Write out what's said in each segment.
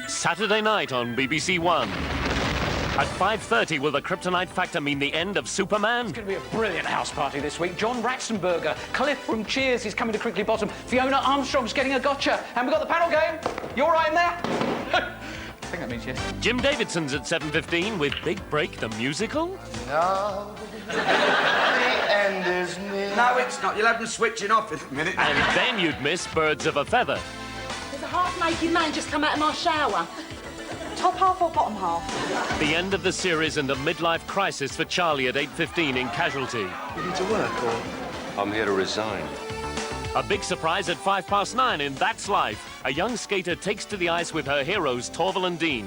Saturday night on BBC One. At 5:30, will the kryptonite factor mean the end of Superman? It's going to be a brilliant house party this week. John Ratzenberger, Cliff from Cheers is coming to Crickley Bottom. Fiona Armstrong's getting a gotcha. And we've got the panel game. You all right in there? I think that means yes. Jim Davidson's at 7:15 with Big Break the Musical. No, the end is near. No, it's not. You'll have them switching off in a minute. And then you'd miss Birds of a Feather. There's a half-naked man just come out of my shower. Top half or bottom half? The end of the series and the midlife crisis for Charlie at 8:15 in Casualty. You need to work, or...? I'm here to resign. A big surprise at 9:05 in That's Life. A young skater takes to the ice with her heroes Torval and Dean.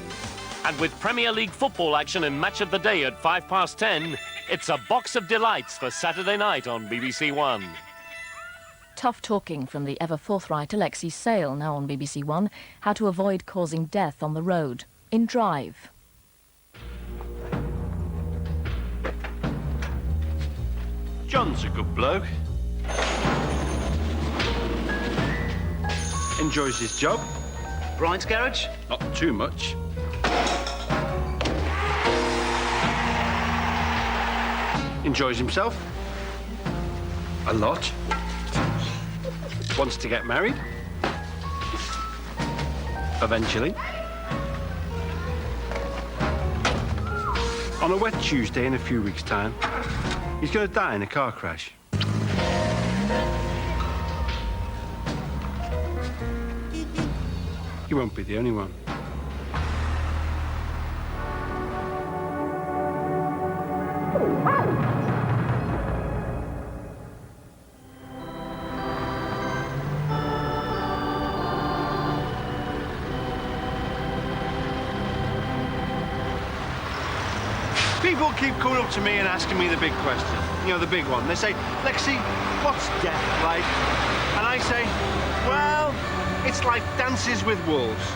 And with Premier League football action and Match of the Day at 10:05, it's a box of delights for Saturday night on BBC One. Tough talking from the ever-forthright Alexei Sayle, now on BBC One, how to avoid causing death on the road. In Drive. John's a good bloke. Enjoys his job. Brian's garage? Not too much. Enjoys himself. A lot. Wants to get married. Eventually. On a wet Tuesday in a few weeks' time, he's going to die in a car crash. He won't be the only one. People keep coming up to me and asking me the big question. You know, the big one. They say, Lexi, what's death like? And I say, well, it's like Dances with Wolves,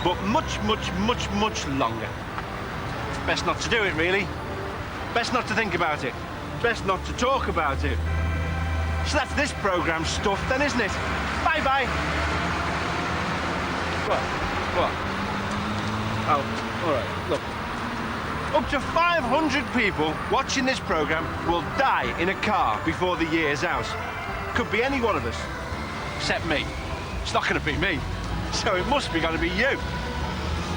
but much, much, much, much longer. Best not to do it, really. Best not to think about it. Best not to talk about it. So that's this programme's stuff then, isn't it? Bye-bye. What? What? Oh, all right, look. Up to 500 people watching this programme will die in a car before the year's out. Could be any one of us, except me. It's not going to be me, so it must be going to be you.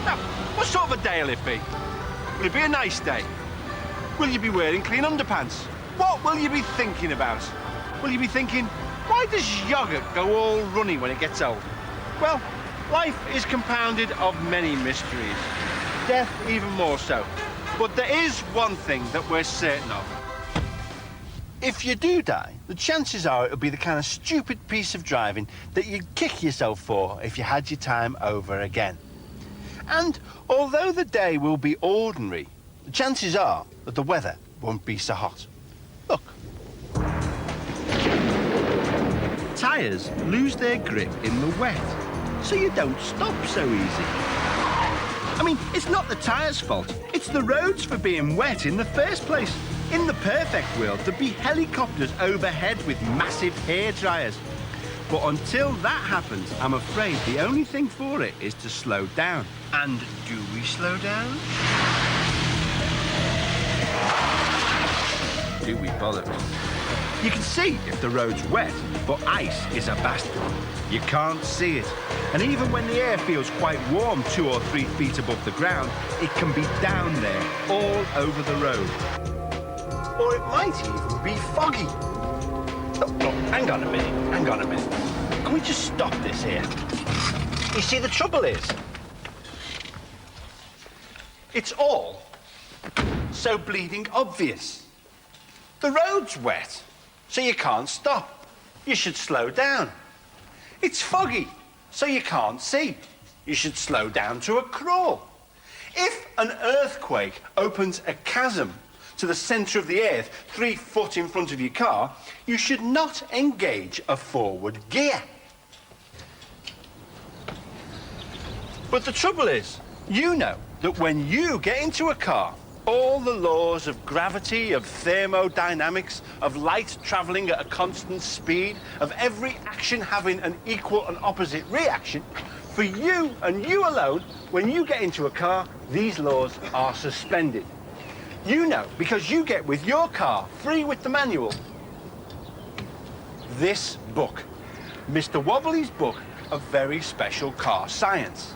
Now, what sort of a day will it be? Will it be a nice day? Will you be wearing clean underpants? What will you be thinking about? Will you be thinking, why does yoghurt go all runny when it gets old? Well, life is compounded of many mysteries. Death even more so. But there is one thing that we're certain of. If you do die, the chances are it'll be the kind of stupid piece of driving that you'd kick yourself for if you had your time over again. And although the day will be ordinary, the chances are that the weather won't be so hot. Look. Tyres lose their grip in the wet, so you don't stop so easy. I mean, it's not the tyres' fault. It's the roads for being wet in the first place. In the perfect world, there'd be helicopters overhead with massive hair dryers. But until that happens, I'm afraid the only thing for it is to slow down. And do we slow down? Do we bother? You can see if the road's wet, but ice is a bastard. You can't see it. And even when the air feels quite warm 2 or 3 feet above the ground, it can be down there, all over the road. Or it might even be foggy. Look, hang on a minute. Can we just stop this here? You see, the trouble is, it's all so bleeding obvious. The road's wet, so you can't stop. You should slow down. It's foggy, so you can't see. You should slow down to a crawl. If an earthquake opens a chasm to the centre of the earth 3 foot in front of your car, you should not engage a forward gear. But the trouble is, you know that when you get into a car, all the laws of gravity, of thermodynamics, of light travelling at a constant speed, of every action having an equal and opposite reaction, For you and you alone, when you get into a car, these laws are suspended. You know, because you get with your car, free with the manual, this book. Mr. Wobbly's book of very special car science.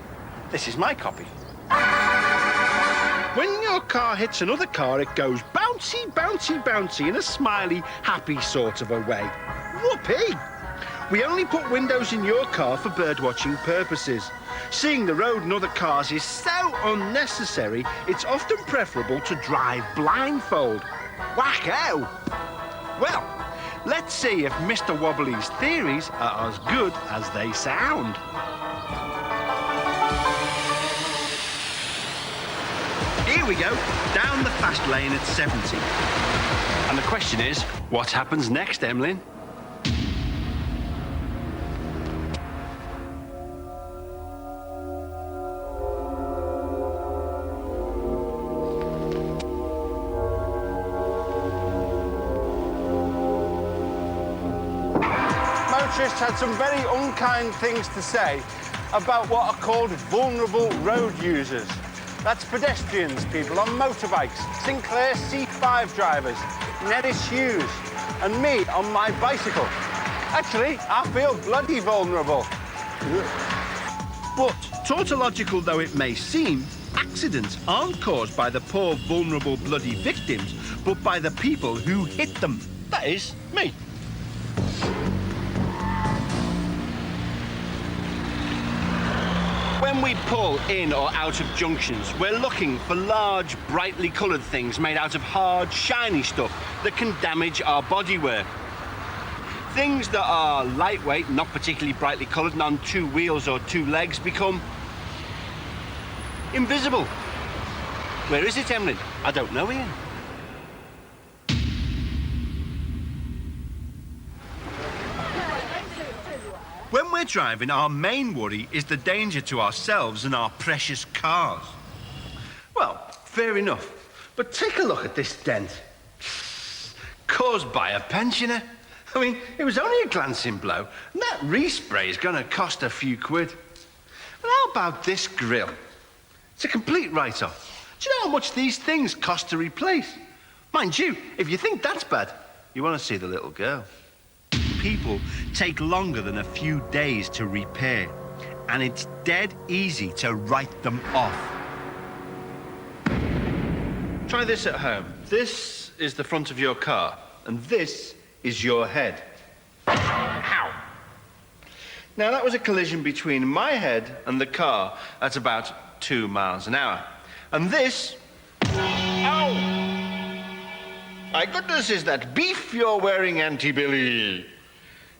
This is my copy. When your car hits another car, it goes bouncy, bouncy, bouncy in a smiley, happy sort of a way. Whoopee! We only put windows in your car for birdwatching purposes. Seeing the road and other cars is so unnecessary, it's often preferable to drive blindfold. Wacko! Well, let's see if Mr. Wobbly's theories are as good as they sound. Here we go, down the fast lane at 70. And the question is, what happens next, Emlyn? Motorists had some very unkind things to say about what are called vulnerable road users. That's pedestrians, people on motorbikes, Sinclair C5 drivers, Nedis Hughes, and me on my bicycle. Actually, I feel bloody vulnerable. But, tautological though it may seem, accidents aren't caused by the poor, vulnerable, bloody victims, but by the people who hit them. That is, me. When we pull in or out of junctions, we're looking for large, brightly coloured things made out of hard, shiny stuff that can damage our bodywork. Things that are lightweight, not particularly brightly coloured, and on two wheels or two legs become invisible. Where is it, Emlyn? I don't know, Ian. When we're driving, our main worry is the danger to ourselves and our precious cars. Well, fair enough. But take a look at this dent. Caused by a pensioner. I mean, it was only a glancing blow, and that respray is going to cost a few quid. But how about this grille? It's a complete write-off. Do you know how much these things cost to replace? Mind you, if you think that's bad, you want to see the little girl. People take longer than a few days to repair, and it's dead easy to write them off. Try this at home. This is the front of your car, and this is your head. Ow! Now, that was a collision between my head and the car at about 2 miles an hour. And this... Ow! My goodness, is that beef you're wearing, Auntie Billy?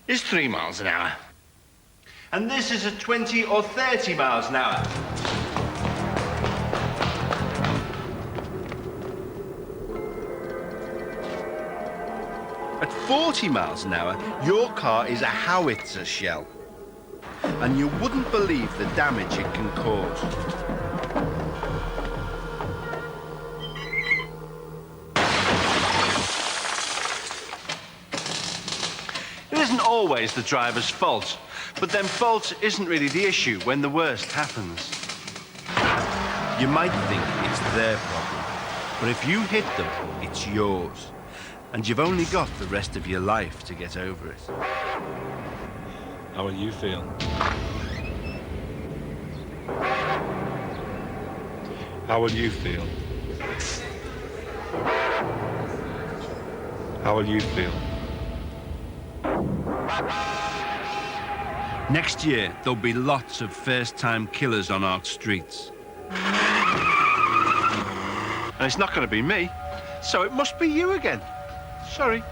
Is 3 miles an hour. And this is at 20 or 30 miles an hour. At 40 miles an hour, your car is a howitzer shell. And you wouldn't believe the damage it can cause. It isn't always the driver's fault, but then fault isn't really the issue when the worst happens. You might think it's their problem, but if you hit them, it's yours. And you've only got the rest of your life to get over it. How will you feel? How will you feel? How will you feel? Next year, there'll be lots of first-time killers on our streets. And it's not going to be me, so it must be you again. Sorry.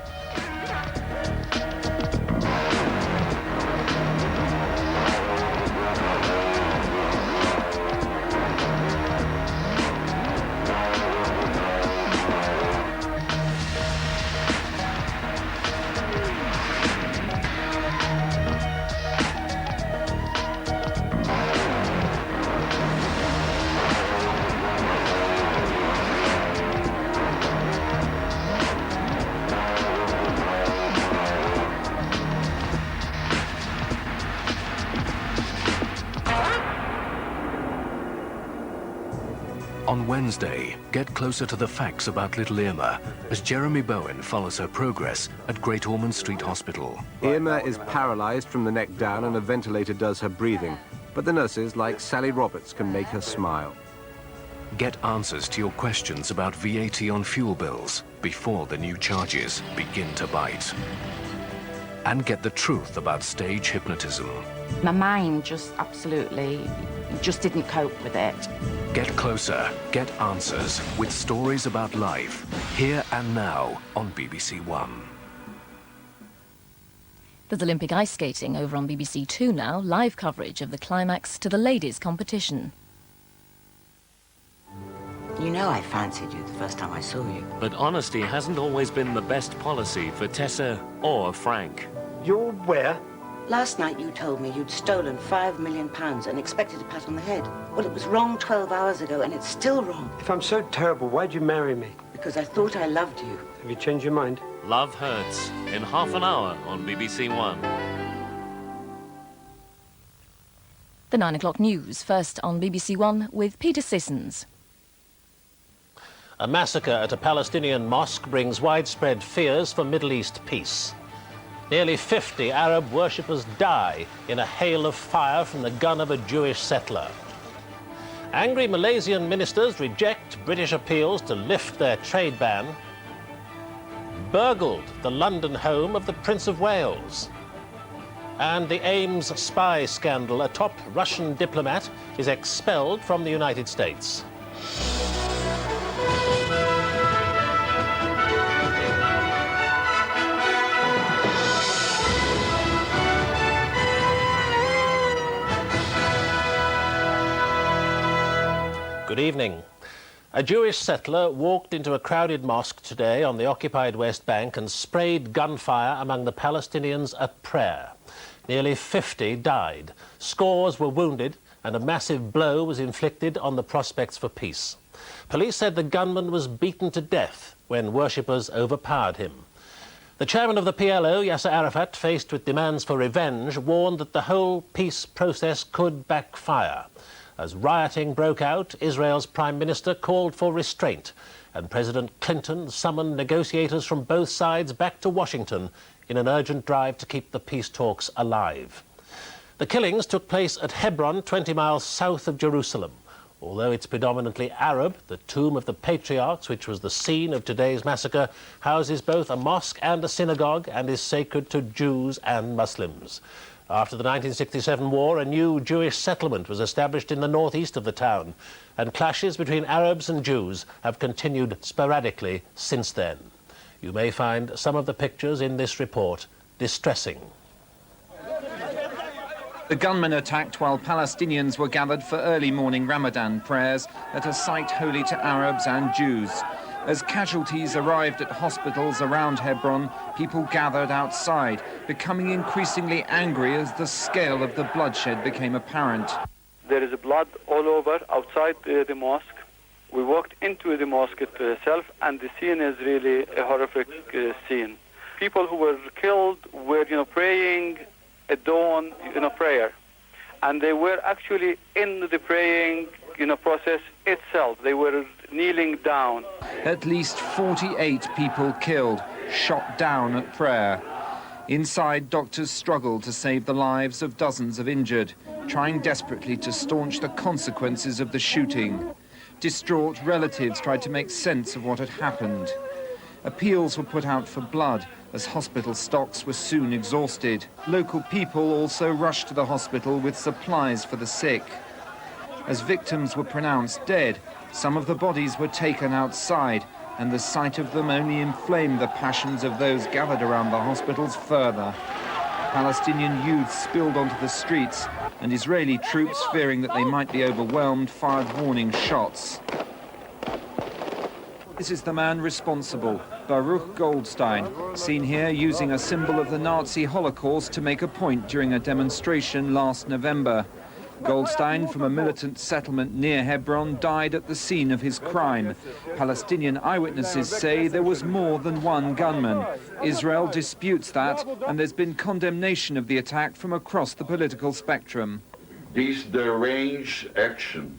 On Wednesday, get closer to the facts about little Irma as Jeremy Bowen follows her progress at Great Ormond Street Hospital. Irma is paralyzed from the neck down and a ventilator does her breathing. But the nurses, like Sally Roberts, can make her smile. Get answers to your questions about VAT on fuel bills before the new charges begin to bite. And get the truth about stage hypnotism. My mind just didn't cope with it. Get closer, get answers with stories about life, here and now on BBC One. There's Olympic ice skating over on BBC Two now, live coverage of the climax to the ladies' competition. You know I fancied you the first time I saw you. But honesty hasn't always been the best policy for Tessa or Frank. You're where? Last night you told me you'd stolen £5 million and expected a pat on the head. Well, it was wrong 12 hours ago, and it's still wrong. If I'm so terrible, why'd you marry me? Because I thought I loved you. Have you changed your mind? Love Hurts in half an hour on BBC One. The 9 o'clock news, first on BBC One with Peter Sissons. A massacre at a Palestinian mosque brings widespread fears for Middle East peace. Nearly 50 Arab worshippers die in a hail of fire from the gun of a Jewish settler. Angry Malaysian ministers reject British appeals to lift their trade ban. Burgled the London home of the Prince of Wales. And the Ames spy scandal. A top Russian diplomat is expelled from the United States. Good evening. A Jewish settler walked into a crowded mosque today on the occupied West Bank and sprayed gunfire among the Palestinians at prayer. Nearly 50 died, scores were wounded, and a massive blow was inflicted on the prospects for peace. Police said the gunman was beaten to death when worshippers overpowered him. The chairman of the PLO, Yasser Arafat, faced with demands for revenge, warned that the whole peace process could backfire. As rioting broke out, Israel's Prime Minister called for restraint, and President Clinton summoned negotiators from both sides back to Washington in an urgent drive to keep the peace talks alive. The killings took place at Hebron, 20 miles south of Jerusalem. Although it's predominantly Arab, the tomb of the patriarchs, which was the scene of today's massacre, houses both a mosque and a synagogue and is sacred to Jews and Muslims. After the 1967 war, a new Jewish settlement was established in the northeast of the town, and clashes between Arabs and Jews have continued sporadically since then. You may find some of the pictures in this report distressing. The gunman attacked while Palestinians were gathered for early morning Ramadan prayers at a site holy to Arabs and Jews. As casualties arrived at hospitals around Hebron, people gathered outside, becoming increasingly angry as the scale of the bloodshed became apparent. There is blood all over outside the mosque. We walked into the mosque itself, and the scene is really a horrific scene. People who were killed were, praying at dawn, prayer. And they were actually in the praying, process itself. They were kneeling down. At least 48 people killed, shot down at prayer. Inside, doctors struggled to save the lives of dozens of injured, trying desperately to staunch the consequences of the shooting. Distraught relatives tried to make sense of what had happened. Appeals were put out for blood, as hospital stocks were soon exhausted. Local people also rushed to the hospital with supplies for the sick. As victims were pronounced dead, some of the bodies were taken outside, and the sight of them only inflamed the passions of those gathered around the hospitals further. Palestinian youths spilled onto the streets, and Israeli troops, fearing that they might be overwhelmed, fired warning shots. This is the man responsible, Baruch Goldstein, seen here using a symbol of the Nazi Holocaust to make a point during a demonstration last November. Goldstein, from a militant settlement near Hebron, died at the scene of his crime. Palestinian eyewitnesses say there was more than one gunman. Israel disputes that, and there's been condemnation of the attack from across the political spectrum. This deranged action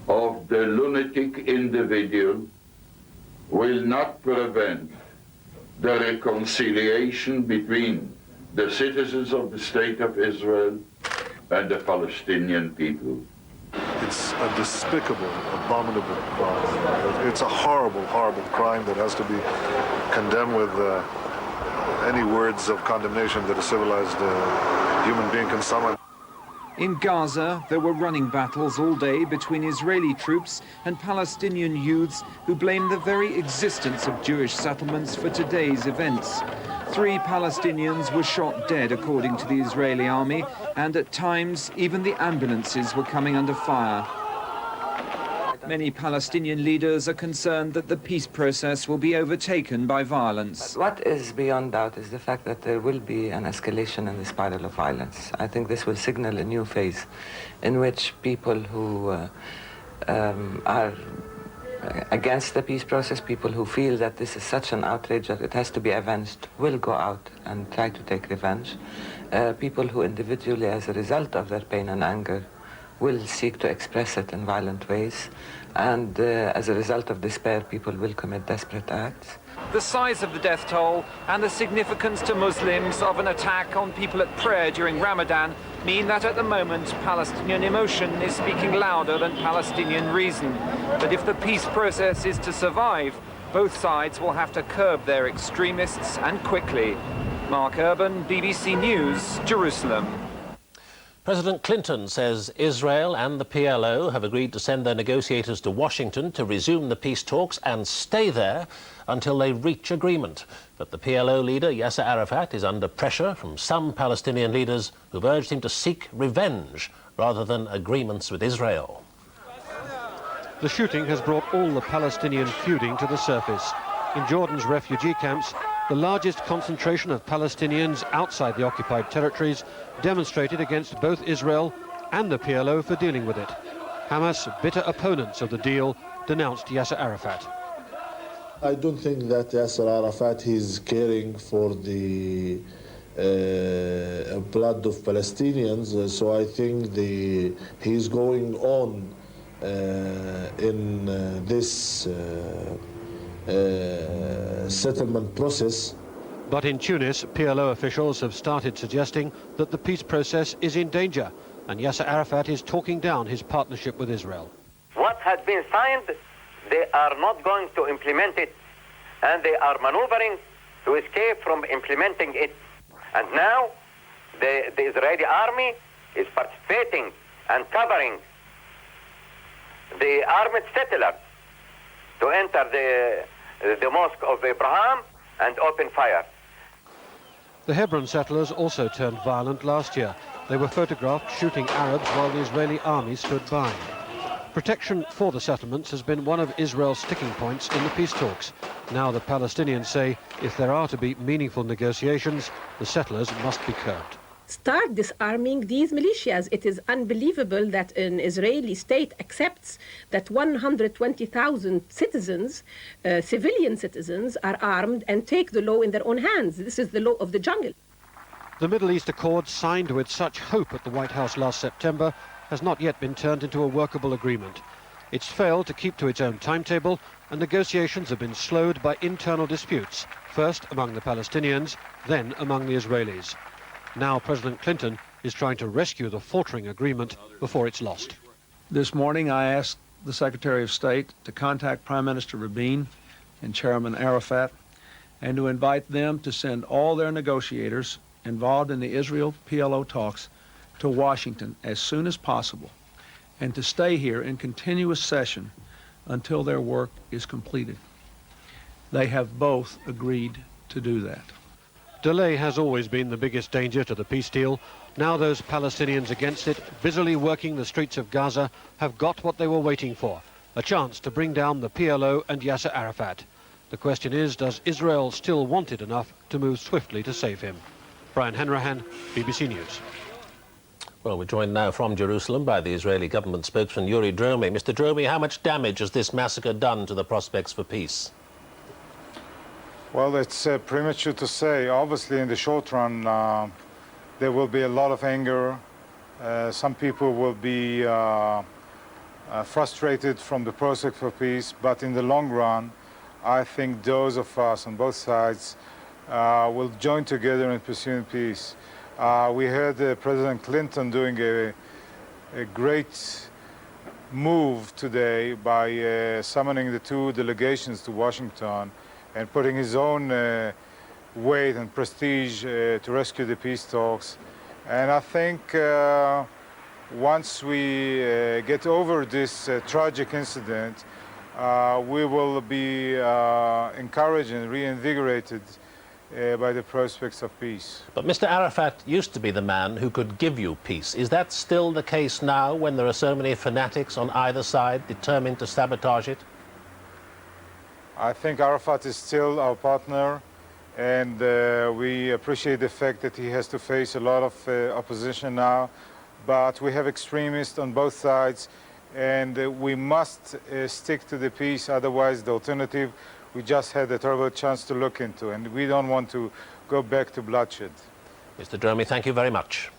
of the lunatic individual will not prevent the reconciliation between the citizens of the State of Israel and the Palestinian people. It's a despicable, abominable crime. It's a horrible, horrible crime that has to be condemned with any words of condemnation that a civilized human being can summon. In Gaza, there were running battles all day between Israeli troops and Palestinian youths who blame the very existence of Jewish settlements for today's events. 3 Palestinians were shot dead, according to the Israeli army, and at times even the ambulances were coming under fire. Many Palestinian leaders are concerned that the peace process will be overtaken by violence. What is beyond doubt is the fact that there will be an escalation in the spiral of violence. I think this will signal a new phase in which people who are against the peace process, people who feel that this is such an outrage that it has to be avenged, will go out and try to take revenge. People who individually, as a result of their pain and anger, will seek to express it in violent ways, and as a result of despair, people will commit desperate acts. The size of the death toll and the significance to Muslims of an attack on people at prayer during Ramadan mean that at the moment Palestinian emotion is speaking louder than Palestinian reason. But if the peace process is to survive, both sides will have to curb their extremists, and quickly. Mark Urban, BBC News, Jerusalem. President Clinton says Israel and the PLO have agreed to send their negotiators to Washington to resume the peace talks and stay there until they reach agreement. But the PLO leader, Yasser Arafat, is under pressure from some Palestinian leaders who've urged him to seek revenge rather than agreements with Israel. The shooting has brought all the Palestinian feuding to the surface. In Jordan's refugee camps, the largest concentration of Palestinians outside the occupied territories demonstrated against both Israel and the PLO for dealing with it. Hamas, bitter opponents of the deal, denounced Yasser Arafat. I don't think that Yasser Arafat is caring for the blood of Palestinians, so I think he's going on in this settlement process. But in Tunis, PLO officials have started suggesting that the peace process is in danger, and Yasser Arafat is talking down his partnership with Israel. What has been signed, they are not going to implement it, and they are maneuvering to escape from implementing it. And now the Israeli army is participating and covering the armed settlers to enter the mosque of Abraham and open fire. The Hebron settlers also turned violent last year. They were photographed shooting Arabs while the Israeli army stood by. Protection for the settlements has been one of Israel's sticking points in the peace talks. Now the Palestinians say if there are to be meaningful negotiations, the settlers must be curbed. Start disarming these militias. It is unbelievable that an Israeli state accepts that 120,000 citizens, civilian citizens, are armed and take the law in their own hands. This is the law of the jungle. The Middle East Accord, signed with such hope at the White House last September, has not yet been turned into a workable agreement. It's failed to keep to its own timetable, and negotiations have been slowed by internal disputes, first among the Palestinians, then among the Israelis. Now President Clinton is trying to rescue the faltering agreement before it's lost. This morning I asked the Secretary of State to contact Prime Minister Rabin and Chairman Arafat and to invite them to send all their negotiators involved in the Israel-PLO talks to Washington as soon as possible and to stay here in continuous session until their work is completed. They have both agreed to do that. Delay has always been the biggest danger to the peace deal. Now those Palestinians against it, busily working the streets of Gaza, have got what they were waiting for, a chance to bring down the PLO and Yasser Arafat. The question is, does Israel still want it enough to move swiftly to save him? Brian Hanrahan, BBC News. Well, we're joined now from Jerusalem by the Israeli government spokesman Yuri Dromi. Mr. Dromi, how much damage has this massacre done to the prospects for peace? Well, it's premature to say. Obviously, in the short run, there will be a lot of anger. Some people will be frustrated from the prospect for peace, but in the long run, I think those of us on both sides will join together in pursuing peace. We heard President Clinton doing a great move today by summoning the two delegations to Washington and putting his own weight and prestige to rescue the peace talks. And I think once we get over this tragic incident, we will be encouraged and reinvigorated by the prospects of peace. But Mr. Arafat used to be the man who could give you peace. Is that still the case now, when there are so many fanatics on either side determined to sabotage it? I think Arafat is still our partner, and we appreciate the fact that he has to face a lot of opposition now. But we have extremists on both sides, and we must stick to the peace. Otherwise, the alternative we just had a terrible chance to look into, and we don't want to go back to bloodshed. Mr. Dromi, thank you very much.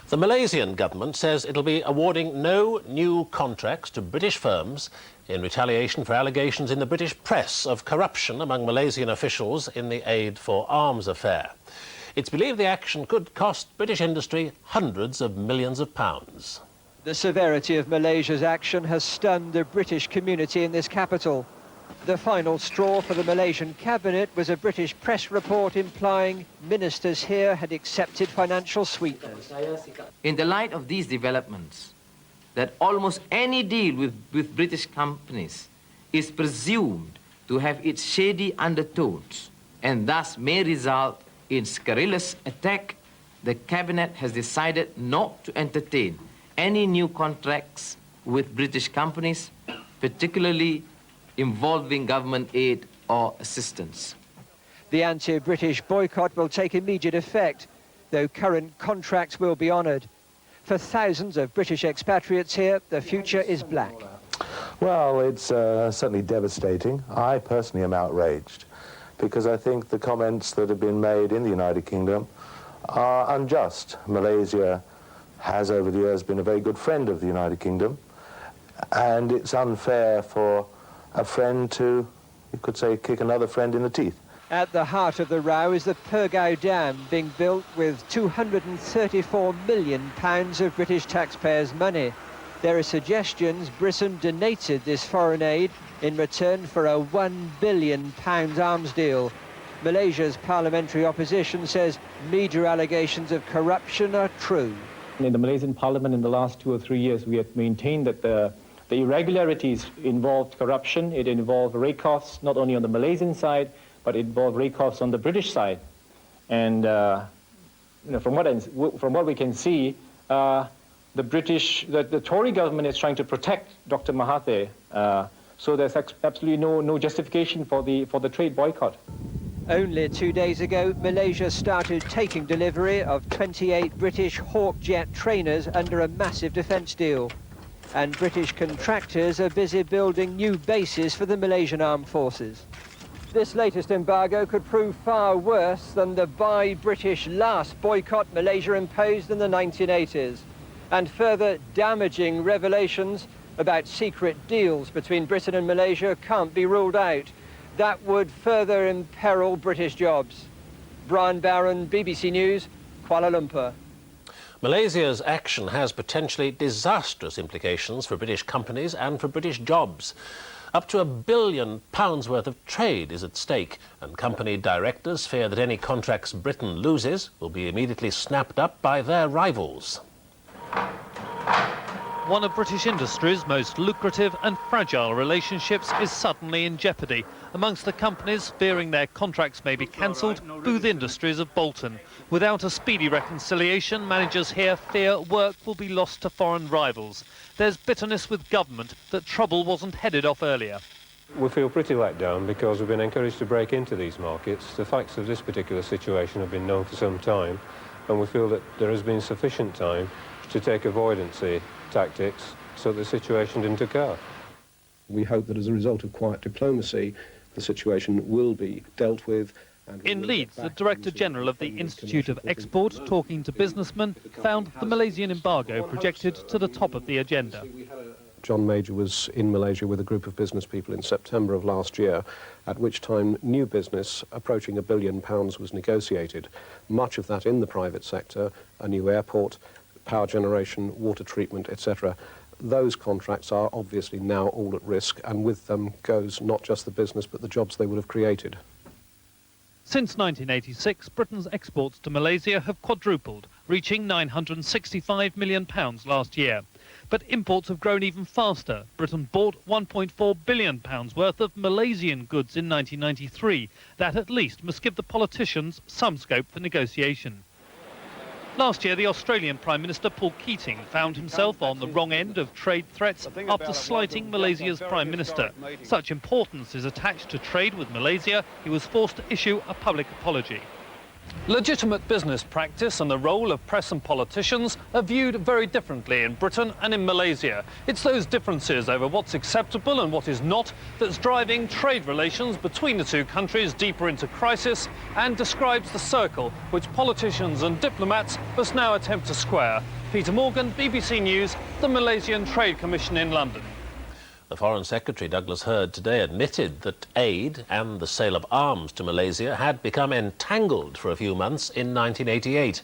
The Malaysian government says it'll be awarding no new contracts to British firms in retaliation for allegations in the British press of corruption among Malaysian officials in the Aid for Arms affair. It's believed the action could cost British industry hundreds of millions of pounds. The severity of Malaysia's action has stunned the British community in this capital. The final straw for the Malaysian cabinet was a British press report implying ministers here had accepted financial sweeteners. In the light of these developments, that almost any deal with British companies is presumed to have its shady undertones and thus may result in scurrilous attack, the cabinet has decided not to entertain any new contracts with British companies, particularly involving government aid or assistance. The anti-British boycott will take immediate effect, though current contracts will be honoured. For thousands of British expatriates here, the future is black. Well, it's certainly devastating. I personally am outraged because I think the comments that have been made in the United Kingdom are unjust. Malaysia has over the years been a very good friend of the United Kingdom, and it's unfair for a friend to, you could say, kick another friend in the teeth. At the heart of the row is the Pergau Dam, being built with £234 million of British taxpayers' money. There are suggestions Britain donated this foreign aid in return for a £1 billion arms deal. Malaysia's parliamentary opposition says media allegations of corruption are true. In the Malaysian parliament in the last 2 or 3 years, we have maintained that the irregularities involved corruption. It involved rake-offs not only on the Malaysian side, but it involved rake-offs on the British side. And from what we can see, the Tory government is trying to protect Dr. Mahathir. So there's absolutely no justification for the trade boycott. Only 2 days ago, Malaysia started taking delivery of 28 British Hawk jet trainers under a massive defence deal. And British contractors are busy building new bases for the Malaysian armed forces. This latest embargo could prove far worse than the Buy British last boycott Malaysia imposed in the 1980s. And further damaging revelations about secret deals between Britain and Malaysia can't be ruled out. That would further imperil British jobs. Brian Barron, BBC News, Kuala Lumpur. Malaysia's action has potentially disastrous implications for British companies and for British jobs. Up to £1 billion worth of trade is at stake, and company directors fear that any contracts Britain loses will be immediately snapped up by their rivals. One of British industry's most lucrative and fragile relationships is suddenly in jeopardy. Amongst the companies fearing their contracts may be cancelled, Booth Industries of Bolton. Without a speedy reconciliation, managers here fear work will be lost to foreign rivals. There's bitterness with government that trouble wasn't headed off earlier. We feel pretty let down because we've been encouraged to break into these markets. The facts of this particular situation have been known for some time, and we feel that there has been sufficient time to take avoidancy tactics so the situation didn't occur. We hope that as a result of quiet diplomacy, the situation will be dealt with In Leeds, the Director General of the Institute of Export, talking to businessmen, found the Malaysian embargo projected to the top of the agenda. John Major was in Malaysia with a group of business people in September of last year, at which time new business approaching £1 billion was negotiated. Much of that in the private sector, a new airport, power generation, water treatment, etc. Those contracts are obviously now all at risk, and with them goes not just the business but the jobs they would have created. Since 1986, Britain's exports to Malaysia have quadrupled, reaching £965 million last year. But imports have grown even faster. Britain bought £1.4 billion worth of Malaysian goods in 1993. That at least must give the politicians some scope for negotiation. Last year, the Australian Prime Minister Paul Keating found himself on the wrong end of trade threats after slighting Malaysia's Prime Minister. Such importance is attached to trade with Malaysia, he was forced to issue a public apology. Legitimate business practice and the role of press and politicians are viewed very differently in Britain and in Malaysia. It's those differences over what's acceptable and what is not that's driving trade relations between the two countries deeper into crisis and describes the circle which politicians and diplomats must now attempt to square. Peter Morgan, BBC News, the Malaysian Trade Commission in London. The Foreign Secretary, Douglas Hurd, today admitted that aid and the sale of arms to Malaysia had become entangled for a few months in 1988.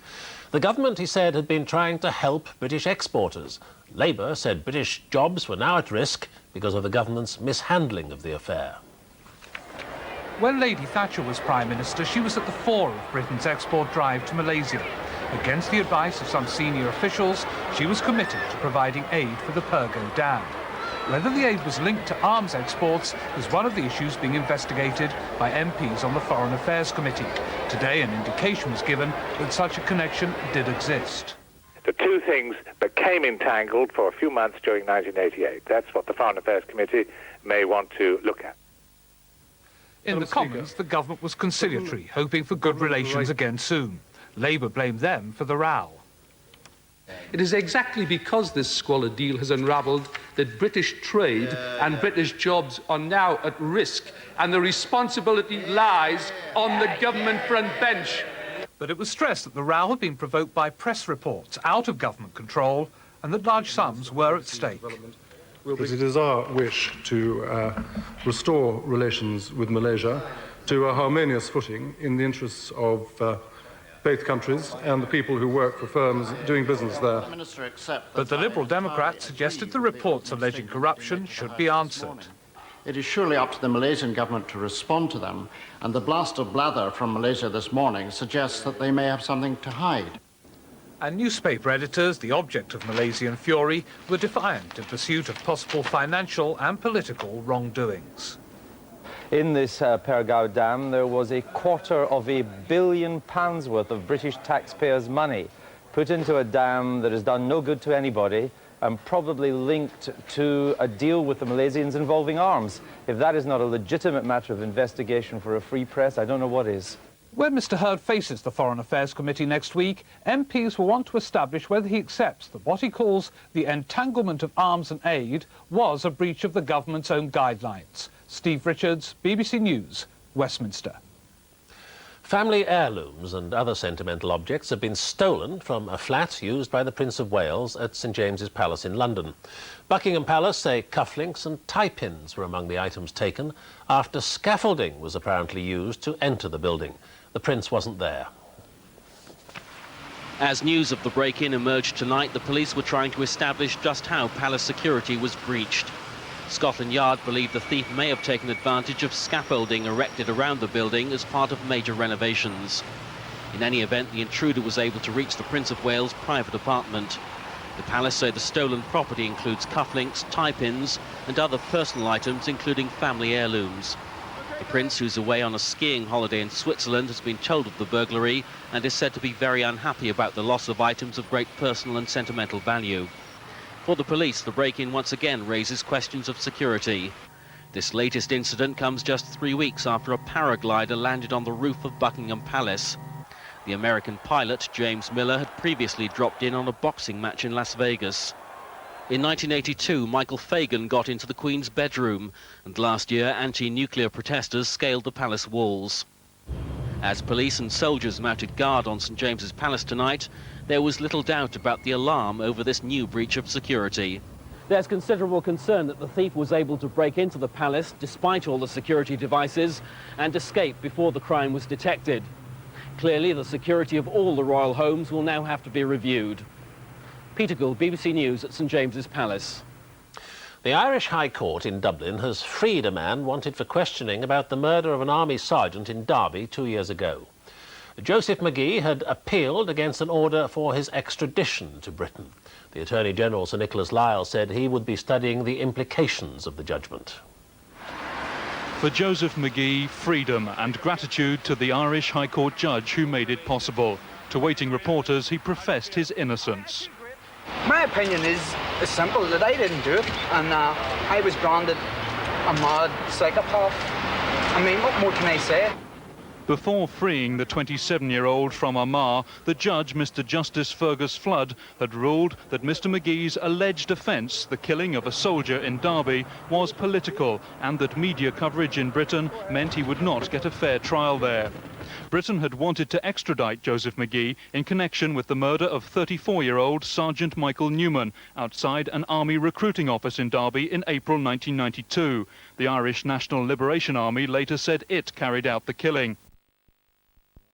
The government, he said, had been trying to help British exporters. Labour said British jobs were now at risk because of the government's mishandling of the affair. When Lady Thatcher was Prime Minister, she was at the fore of Britain's export drive to Malaysia. Against the advice of some senior officials, she was committed to providing aid for the Pergo Dam. Whether the aid was linked to arms exports is one of the issues being investigated by MPs on the Foreign Affairs Committee. Today, an indication was given that such a connection did exist. The two things became entangled for a few months during 1988. That's what the Foreign Affairs Committee may want to look at. In the Commons, the government was conciliatory, hoping for good relations again soon. Labour blamed them for the row. It is exactly because this squalid deal has unravelled that British trade and British jobs are now at risk, and the responsibility lies on the government front bench. But it was stressed that the row had been provoked by press reports out of government control and that large sums were at stake. It is our wish to restore relations with Malaysia to a harmonious footing in the interests of both countries and the people who work for firms doing business there. But the Liberal Democrats suggested the reports alleging corruption should be answered. It is surely up to the Malaysian government to respond to them, and the blast of blather from Malaysia this morning suggests that they may have something to hide. And newspaper editors, the object of Malaysian fury, were defiant in pursuit of possible financial and political wrongdoings. In this Pergo Dam, there was £250 million worth of British taxpayers' money put into a dam that has done no good to anybody and probably linked to a deal with the Malaysians involving arms. If that is not a legitimate matter of investigation for a free press, I don't know what is. When Mr Hurd faces the Foreign Affairs Committee next week, MPs will want to establish whether he accepts that what he calls the entanglement of arms and aid was a breach of the government's own guidelines. Steve Richards, BBC News, Westminster. Family heirlooms and other sentimental objects have been stolen from a flat used by the Prince of Wales at St James's Palace in London. Buckingham Palace say cufflinks and tie pins were among the items taken after scaffolding was apparently used to enter the building. The Prince wasn't there. As news of the break-in emerged tonight, the police were trying to establish just how palace security was breached. Scotland Yard believe the thief may have taken advantage of scaffolding erected around the building as part of major renovations. In any event, the intruder was able to reach the Prince of Wales' private apartment. The palace say the stolen property includes cufflinks, tie pins and other personal items, including family heirlooms. The Prince, who's away on a skiing holiday in Switzerland, has been told of the burglary and is said to be very unhappy about the loss of items of great personal and sentimental value. For the police, the break-in once again raises questions of security. This latest incident comes just 3 weeks after a paraglider landed on the roof of Buckingham Palace. The American pilot, James Miller, had previously dropped in on a boxing match in Las Vegas. In 1982, Michael Fagan got into the Queen's bedroom, and last year, anti-nuclear protesters scaled the palace walls. As police and soldiers mounted guard on St James's Palace tonight, there was little doubt about the alarm over this new breach of security. There's considerable concern that the thief was able to break into the palace despite all the security devices and escape before the crime was detected. Clearly, the security of all the royal homes will now have to be reviewed. Peter Gould, BBC News at St James's Palace. The Irish High Court in Dublin has freed a man wanted for questioning about the murder of an army sergeant in Derby 2 years ago. Joseph McGee had appealed against an order for his extradition to Britain. The Attorney General, Sir Nicholas Lyle, said he would be studying the implications of the judgment. For Joseph McGee, freedom and gratitude to the Irish High Court judge who made it possible. To waiting reporters, he professed his innocence. My opinion is simple, that I didn't do it, and I was branded a mad psychopath. I mean, what more can I say? Before freeing the 27-year-old from Armagh, the judge, Mr Justice Fergus Flood, had ruled that Mr McGee's alleged offence, the killing of a soldier in Derby, was political, and that media coverage in Britain meant he would not get a fair trial there. Britain had wanted to extradite Joseph McGee in connection with the murder of 34-year-old Sergeant Michael Newman outside an army recruiting office in Derby in April 1992. The Irish National Liberation Army later said it carried out the killing.